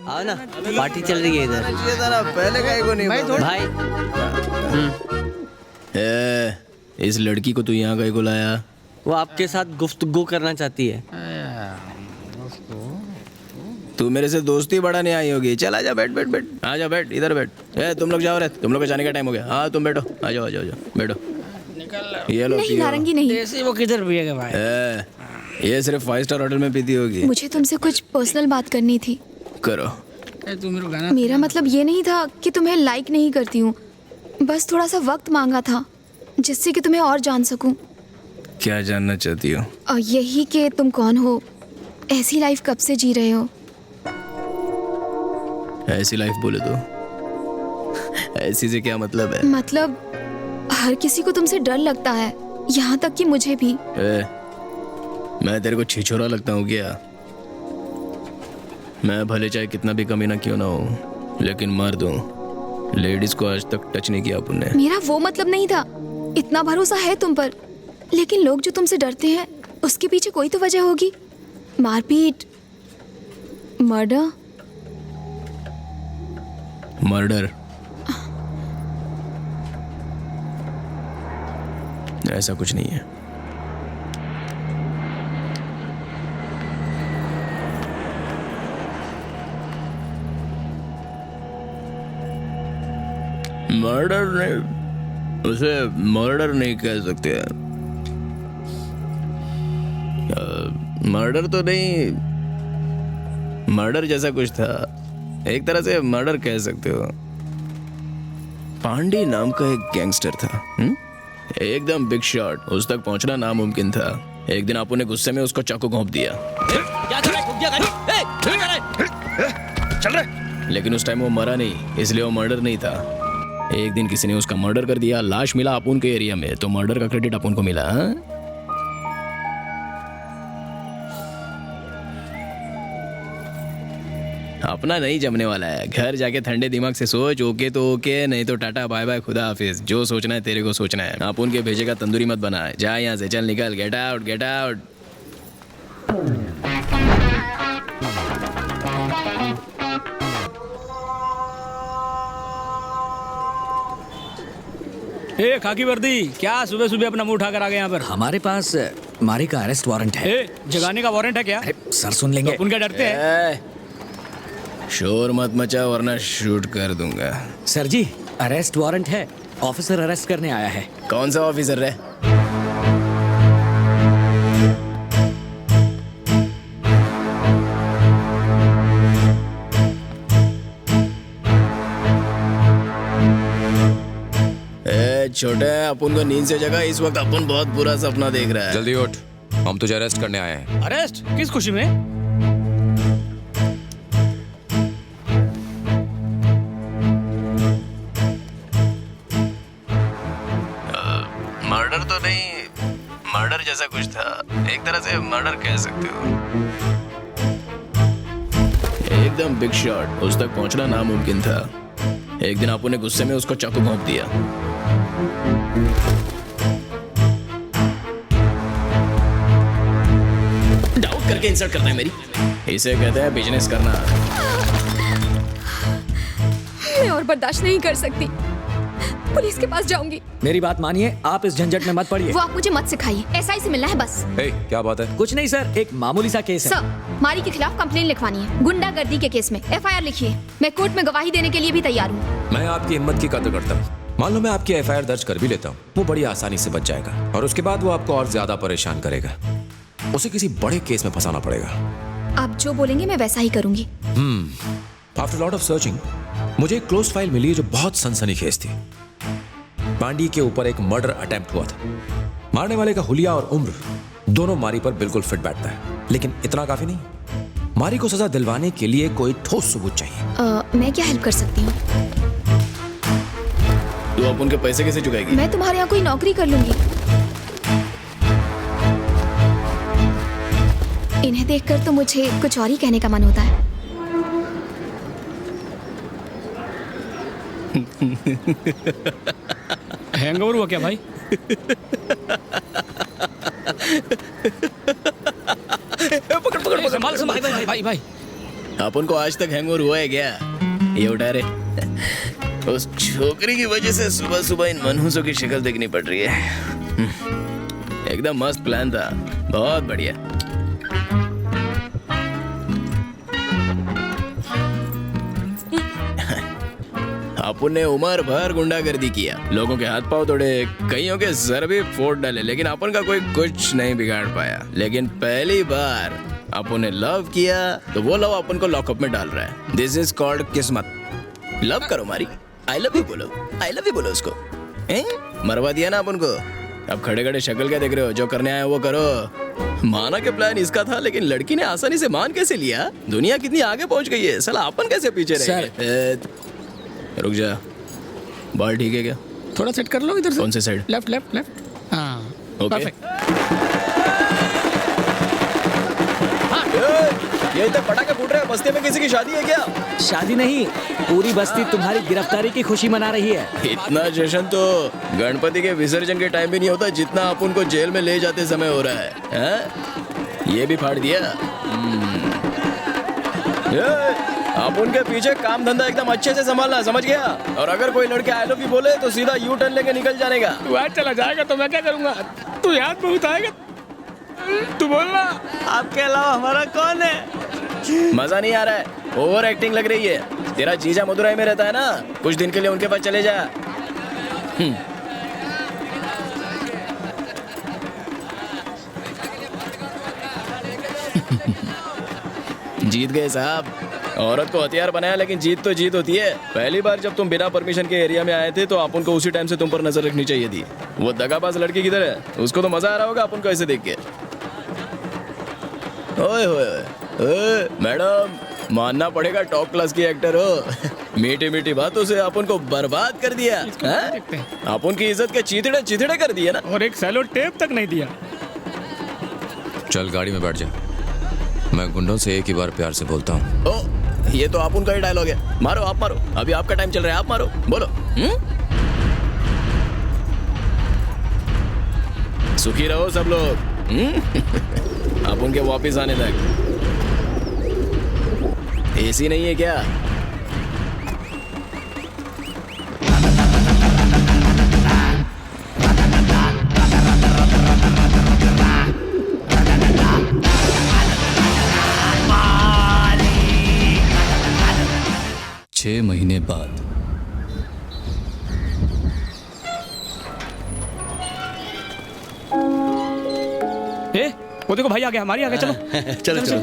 आओ ना, पार्टी चल रही है इधर। पहले का को नहीं भाई इस लड़की को तू यहाँ का को लाया? वो आपके साथ गुफ्तगू करना चाहती है। तू मेरे से दोस्ती बढ़ाने आई होगी। चल आजा, बैठ बैठ बैठ, आजा बैठ, इधर बैठ। तुम लोग जाओ रे, तुम लोग का जाने का टाइम हो गया। हाँ तुम बैठो, आ जाओ आ जाओ बैठो। ये लो नहीं नारंगी नहीं। देसी वो किधर पिएगा भाई? ये सिर्फ 5 स्टार होटल में पीती होगी। मुझे तुमसे कुछ पर्सनल बात करनी थी। करो। तू मेरे को गाना मेरा मतलब ये नहीं था कि तुम्हें लाइक नहीं करती हूँ, बस थोड़ा सा वक्त मांगा था जिससे कि तुम्हें और जान सकूं। क्या जानना चाहती हो? यही कि तुम कौन हो, ऐसी लाइफ कब से जी रहे हो। ऐसी लाइफ बोले तो ऐसी से क्या मतलब है? मतलब हर किसी को तुमसे डर लगता है, यहाँ तक कि मुझे भी। मैं तेरे को छिछोरा लगता हूँ क्या? मैं भले चाहे कितना भी कमीना क्यों ना हो, लेकिन मर्द हूँ। लेडीज को आज तक टच नहीं किया अपन ने। मेरा वो मतलब नहीं था। इतना भरोसा है तुम पर, लेकिन लोग जो तुमसे डरते हैं उसके पीछे कोई तो वजह होगी। मारपीट, मर्डर। मर्डर? ऐसा कुछ नहीं है। मर्डर नहीं, उसे मर्डर नहीं कह सकते। मर्डर तो नहीं, मर्डर जैसा कुछ था। एक तरह से मर्डर कह सकते हो। पांडे नाम का एक गैंगस्टर था, एकदम बिग शॉट। उस तक पहुंचना नामुमकिन था। एक दिन आपने गुस्से में उसको चाकू घोंप दिया। क्या कर रहा है? चल रहे। लेकिन उस टाइम वो मरा नहीं, इसलिए वो मर्डर नहीं था। एक दिन किसी ने उसका मर्डर कर दिया, लाश मिला अपुन के एरिया में, तो मर्डर का क्रेडिट अपुन को मिला। अपना नहीं जमने वाला है। घर जाके ठंडे दिमाग से सोच। ओके तो ओके, नहीं तो टाटा बाय बाय, खुदा हाफिज। जो सोचना है तेरे को सोचना है। अपुन के भेजे का तंदूरी मत बना। जा यहाँ से, चल निकल, गेट आउट गेट आउट। ए खाकी वर्दी, क्या सुबह सुबह अपना मुंह उठाकर आ गए यहाँ पर? हमारे पास मारी का अरेस्ट वारंट है। ए जगाने का वारंट है क्या? अरे सर सुन लेंगे। तो अपन क्या डरते हैं? शोर मत मचा वरना शूट कर दूंगा। सर जी अरेस्ट वारंट है, ऑफिसर अरेस्ट करने आया है। कौन सा ऑफिसर है? छोटे, अपन को नींद से जगा। इस वक्त अपन बहुत बुरा सपना देख रहा है। जल्दी उठ, हम तुझे अरेस्ट करने आए हैं। अरेस्ट? किस खुशी में? मर्डर तो नहीं, मर्डर जैसा कुछ था। एक तरह से मर्डर कह सकते हो। एकदम बिग शॉट। उस तक पहुंचना नामुमकिन था। एक दिन आपने गुस्से में उसको चाकू घोंप दिया। डाउट करके इंसल्ट करना है मेरी? इसे कहते हैं बिजनेस करना। मैं और बर्दाश्त नहीं कर सकती, पुलिस के पास जाऊंगी। मेरी बात मानिए, आप इस झंझट में मत पड़िए। वो आप मुझे मत सिखाइए, एसआई से मिलना है बस। ए, क्या बात है? कुछ नहीं सर, एक मामूली सा केस है। सर, मारी के खिलाफ कंप्लेन लिखवानी है। गुंडागर्दी के केस में एफआईआर लिखिए। मैं कोर्ट में गवाही देने के लिए भी तैयार हूँ। मैं आपकी हिम्मत की कदर करता हूँ। मान लो मैं आपकी एफआईआर दर्ज कर भी लेता हूँ, वो बड़ी आसानी से बच जाएगा और उसके बाद वो आपको और ज्यादा परेशान करेगा। उसे किसी बड़े केस में फंसाना पड़ेगा। आप जो बोलेंगे मैं वैसा ही करूंगी। आफ्टर लॉट ऑफ सर्चिंग मुझे एक क्लोज फाइल मिली है जो बहुत सनसनीखेज थी। पांडी के ऊपर एक मर्डर अटेम्प्ट हुआ था। मारने वाले का हुलिया और उम्र दोनों मारी पर बिल्कुल फिट बैठता है, लेकिन इतना काफी नहीं। मारी को सजा दिलवाने के लिए कोई ठोस सबूत चाहिए। मैं क्या हेल्प कर सकती हूँ? तू अपन के पैसे कैसे चुकाएगी? मैं तुम्हारे यहाँ कोई नौकरी कर लूंगी। इन्हें देखकर तो मुझे कुछ और ही कहने का मन होता है। हैंगओवर हुआ क्या भाई? पकड़ पकड़ पकड़। संभाल संभाल भाई भाई भाई। अपन को आज तक हैंगओवर हुआ है क्या? ये उठा रे। उस छोकरी की वजह से सुबह सुबह इन मनहूसों की शक्ल देखनी पड़ रही है। एकदम मस्त प्लान था, बहुत बढ़िया। अपन ने उम्र भर गुंडागर्दी किया, लोगों के हाथ पांव तोड़े, कईयों के सर भी फोड़ डाले, लेकिन अपन का कोई कुछ नहीं बिगाड़ पाया। लेकिन पहली बार अपन ने लव किया तो वो लव अपन को लॉकअप में डाल रहा है। दिस इज कॉल्ड किस्मत। लव करो मारी, आई लव यू बोलो, आई लव यू बोलो उसको। मरवा दिया ना अपन को। अब खड़े खड़े शक्ल क्या देख रहे हो? जो करने आए वो करो। माना के प्लान इसका था, लेकिन लड़की ने आसानी से मान कैसे लिया? दुनिया कितनी आगे पहुंच गई है, साला अपन कैसे पीछे रह गए? रुक जा, बाल ठीक है क्या? थोड़ा सेट कर लो इधर से। कौन से साइड? Left left left. हाँ ओके। ये इधर पटाखे फूट रहे हैं, बस्ती में किसी की शादी है क्या? शादी नहीं, पूरी बस्ती तुम्हारी गिरफ्तारी की खुशी मना रही है। इतना जश्न तो गणपति के विसर्जन के टाइम भी नहीं होता जितना अपन को जेल में ले जाते समय हो रहा है? ये भी फाड़ दिया। आप उनके पीछे काम धंधा एकदम अच्छे से संभालना, समझ गया? और अगर कोई लड़के आई लव यू बोले तो सीधा यू टर्न लेके निकल जाने का। तू आज चला जाएगा तो मैं क्या करूँगा? तू याद बहुत आएगा, तू बोलना। आपके अलावा हमारा कौन है? मजा नहीं आ रहा है, ओवर एक्टिंग लग रही है। तेरा जीजा मदुरई में रहता है ना, कुछ दिन के लिए उनके पास चले जा। जीत गए साहब। औरत को हथियार बनाया, लेकिन जीत तो जीत होती है। पहली बार जब तुम बिना परमिशन के एरिया में आए थे तो अपन को उसी टाइम से तुम पर नजर रखनी चाहिए थी। वो दगाबाज लड़की किधर है? उसको तो मजा आ रहा होगा अपन को ऐसे देख के। ओए ओए मैडम, मानना पड़ेगा टॉप क्लास की एक्टर हो। मीठी मीठी बातों से अपन को बर्बाद कर दिया। अपन की इज्जत के चीथड़े चीथड़े कर दिए ना। और एक सैलो टेप तक नहीं दिया। चल गाड़ी में बैठ जा, मैं गुंडों से एक ही बार प्यार से बोलता हूँ। ओ, ये तो आप उनका ही डायलॉग है। मारो, आप मारो, अभी आपका टाइम चल रहा है, आप मारो, बोलो। सुखी रहो सब लोग। आप उनके वापस आने तक। एसी नहीं है क्या? छह महीने बाद वो देखो भाई आ गया, हमारी आ गया। चलो चलो चलो।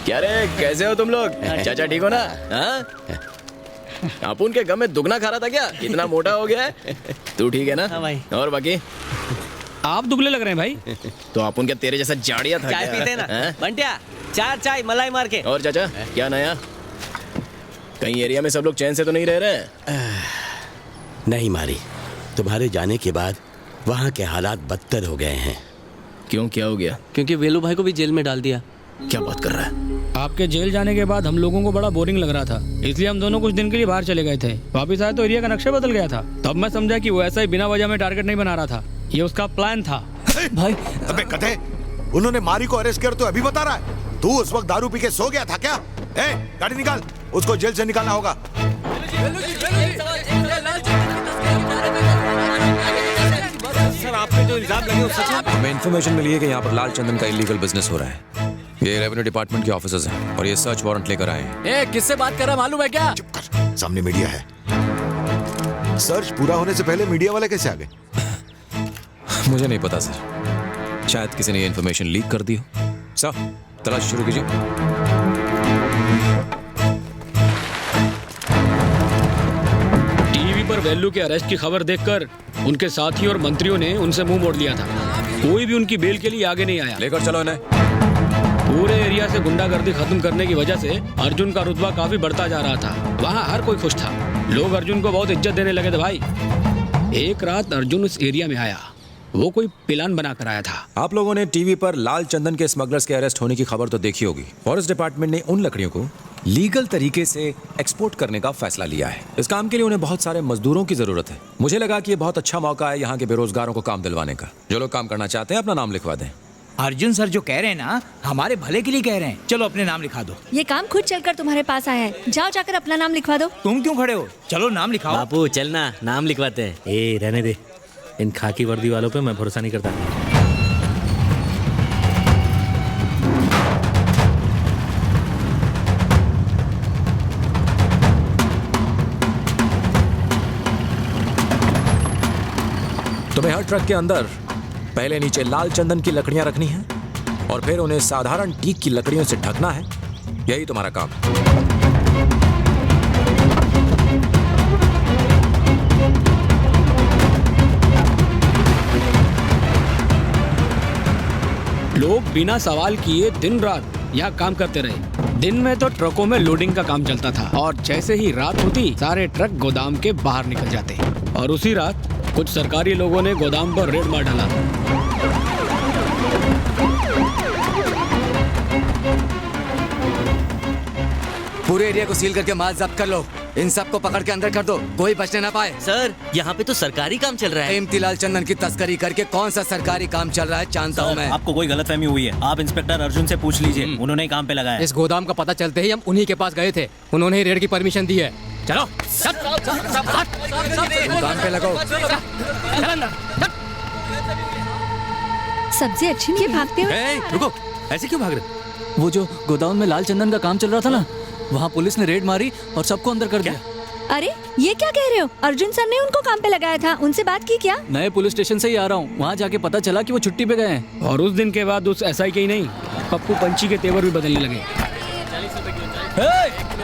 क्या रे, कैसे हो तुम लोग? चाचा ठीक हो ना? आप उनके गम में दुगना खा रहा था क्या? इतना मोटा हो गया है। तू ठीक है ना? हाँ भाई। और बाकी आप दुबले लग रहे हैं भाई। तो आप उनके तेरे जैसा जाड़िया था चाय क्या? पीते ना हाँ? बंटिया, चार चाय मलाई मार के। और चाचा क्या नया? कहीं एरिया में सब लोग चैन से तो नहीं रह रहे? नहीं मारी, तुम्हारे जाने के बाद वहाँ के हालात बदतर हो गए हैं। क्यों, क्या हो गया? क्योंकि वेलू भाई को भी जेल में डाल दिया। क्या बात कर रहा है? आपके जेल जाने के बाद हम लोगों को बड़ा बोरिंग लग रहा था, इसलिए हम दोनों कुछ दिन के लिए बाहर चले गए थे। वापिस आए तो एरिया का नक्शा बदल गया था। तब मैं समझा कि वो ऐसा ही बिना वजह में टारगेट नहीं बना रहा था, ये उसका प्लान था। भाई अबे कथे, उन्होंने मारी को अरेस्ट कर तो अभी बता रहा है? तू उस वक्त दारू पी के सो गया था क्या? गाड़ी निकाल, उसको जेल से निकालना होगा। सर, आपने जो इल्जाम लगे वो सच है? हमें इन्फॉर्मेशन मिली है कि यहाँ पर लाल चंदन का इलीगल बिजनेस हो रहा है। ये रेवेन्यू डिपार्टमेंट के ऑफिसर्स हैं और ये सर्च वारंट लेकर आए हैं। किससे बात कर रहा मालूम है क्या? चुप कर, सामने मीडिया है। सर्च पूरा होने से पहले मीडिया वाले कैसे आ गए? मुझे नहीं पता सर, शायद किसी ने ये इन्फॉर्मेशन लीक कर दी हो। सर, तलाश शुरू कीजिए। टीवी पर वेल्लू के अरेस्ट की खबर देखकर उनके साथी और मंत्रियों ने उनसे मुंह मोड़ लिया था। कोई भी उनकी बेल के लिए आगे नहीं आया। लेकर चलो इन्हें। पूरे एरिया से गुंडागर्दी खत्म करने की वजह से अर्जुन का रुतबा काफी बढ़ता जा रहा था। वहाँ हर कोई खुश था, लोग अर्जुन को बहुत इज्जत देने लगे थे। भाई, एक रात अर्जुन उस एरिया में आया, वो कोई प्लान बना कर आया था। आप लोगों ने टीवी पर लाल चंदन के स्मगलर्स के अरेस्ट होने की खबर तो देखी होगी। फॉरेस्ट डिपार्टमेंट ने उन लकड़ियों को लीगल तरीके से एक्सपोर्ट करने का फैसला लिया है। इस काम के लिए उन्हें बहुत सारे मजदूरों की जरूरत है। मुझे लगा कि ये बहुत अच्छा मौका है यहाँ के बेरोजगारों को काम दिलवाने का। जो लोग काम करना चाहते हैं अपना नाम लिखवा दें। अर्जुन सर जो कह रहे हैं ना, हमारे भले के लिए कह रहे हैं। चलो अपने नाम लिखा दो। ये काम खुद चलकर तुम्हारे पास आया है, जाओ जाकर अपना नाम लिखवा दो। तुम क्यों खड़े हो? चलो नाम लिखाओ। बापू चलना, नाम लिखवाते हैं। ए रहने दे, इन खाकी वर्दी वालों पे मैं भरोसा नहीं करता। तुम्हें हर ट्रक के अंदर पहले नीचे लाल चंदन की लकड़ियां रखनी हैं और फिर उन्हें साधारण टीक की लकड़ियों से ढकना है। यही तुम्हारा काम। लोग बिना सवाल किए दिन रात यहाँ काम करते रहे। दिन में तो ट्रकों में लोडिंग का काम चलता था और जैसे ही रात होती सारे ट्रक गोदाम के बाहर निकल जाते। और उसी रात कुछ सरकारी लोगों ने गोदाम पर रेड मार डाला। पूरे एरिया को सील करके माल जब्त कर लो। इन सबको पकड़ के अंदर कर दो, कोई बचने ना पाए। सर यहाँ पे तो सरकारी काम चल रहा है। इम्तिलाल चंदन की तस्करी करके कौन सा सरकारी काम चल रहा है जानता हूँ मैं। आपको कोई गलतफहमी हुई है, आप इंस्पेक्टर अर्जुन से पूछ लीजिए, उन्होंने ही काम पे लगाया। इस गोदाम का पता चलते ही हम उन्हीं के पास गए थे, उन्होंने ही रेड की परमिशन दी है। चलो काम पे लगाओ। सब्जी अच्छी नहीं भागते हो। रुको, ऐसे क्यों भाग रहे? वो जो गोदाम में लाल चंदन का काम चल रहा था ना, वहाँ पुलिस ने रेड मारी और सबको अंदर कर दिया। अरे ये क्या कह रहे हो? अर्जुन सर ने उनको काम पे लगाया था, उनसे बात की क्या? नए पुलिस स्टेशन से ही आ रहा हूँ, वहाँ जाके पता चला कि वो छुट्टी पे गए हैं। और उस दिन के बाद उस एसआई के ही नहीं, पप्पू पंची के तेवर भी बदलने लगे।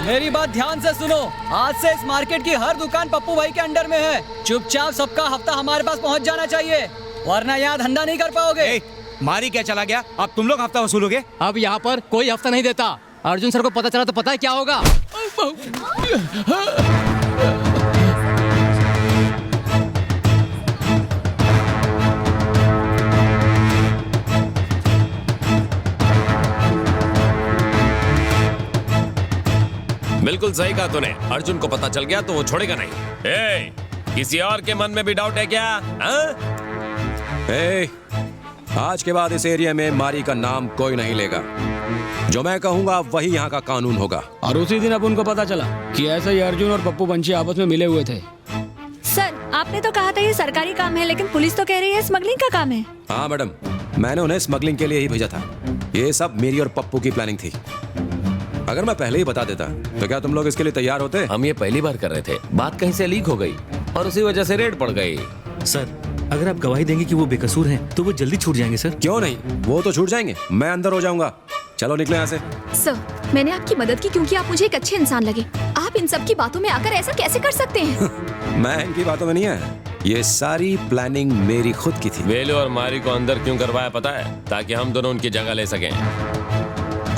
मेरी बात ध्यान से सुनो, आज से इस मार्केट की हर दुकान पप्पू भाई के अंडर में है। चुपचाप सबका हफ्ता हमारे पास पहुँच जाना चाहिए, वरना यहाँ धंधा नहीं कर पाओगे। मारी क्या चला गया? अब तुम लोग हफ्ता वसूलोगे? अब यहाँ पर कोई हफ्ता नहीं देता। अर्जुन सर को पता चला तो पता है क्या होगा। बिल्कुल सही कहा तूने। अर्जुन को पता चल गया तो वो छोड़ेगा नहीं। किसी और के मन में भी डाउट है क्या? आज के बाद इस एरिया में मारी का नाम कोई नहीं लेगा। जो मैं कहूंगा वही यहाँ का कानून होगा। और उसी दिन अब उनको पता चला कि ऐसा ही अर्जुन और पप्पू पंची आपस में मिले हुए थे। सर आपने तो कहा था ये सरकारी काम है, लेकिन पुलिस तो कह रही है स्मगलिंग का काम है। हाँ मैडम, मैंने उन्हें स्मगलिंग के लिए ही भेजा था। ये सब मेरी और पप्पू की प्लानिंग थी। अगर मैं पहले ही बता देता तो क्या तुम लोग इसके लिए तैयार होते? हम ये पहली बार कर रहे थे, बात कहीं से लीक हो गई और उसी वजह से रेड पड़ गई। सर अगर आप गवाही देंगे कि वो बेकसूर हैं, तो वो जल्दी छूट जाएंगे। सर क्यों नहीं, वो तो छूट जाएंगे, मैं अंदर हो जाऊंगा। चलो निकले यहाँ से। सर मैंने आपकी मदद की क्योंकि आप मुझे एक अच्छे इंसान लगे। आप इन सब की बातों में आकर ऐसा कैसे कर सकते हैं? मैं इनकी बातों में नहीं आया, ये सारी प्लानिंग मेरी खुद की थी। वेलू और मारी को अंदर क्यों करवाया पता है? ताकि हम दोनों उनकी जगह ले सकें।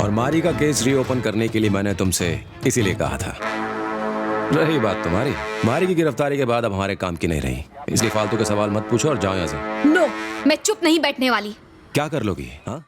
और मारी का केस रीओपन करने के लिए मैंने तुमसे इसीलिए कहा था। रही बात तुम्हारी, मारी की गिरफ्तारी के बाद अब हमारे काम की नहीं रही, इसलिए फालतू के सवाल मत पूछो और जाओ यहाँ से। नो, मैं चुप नहीं बैठने वाली। क्या कर लोगी? हाँ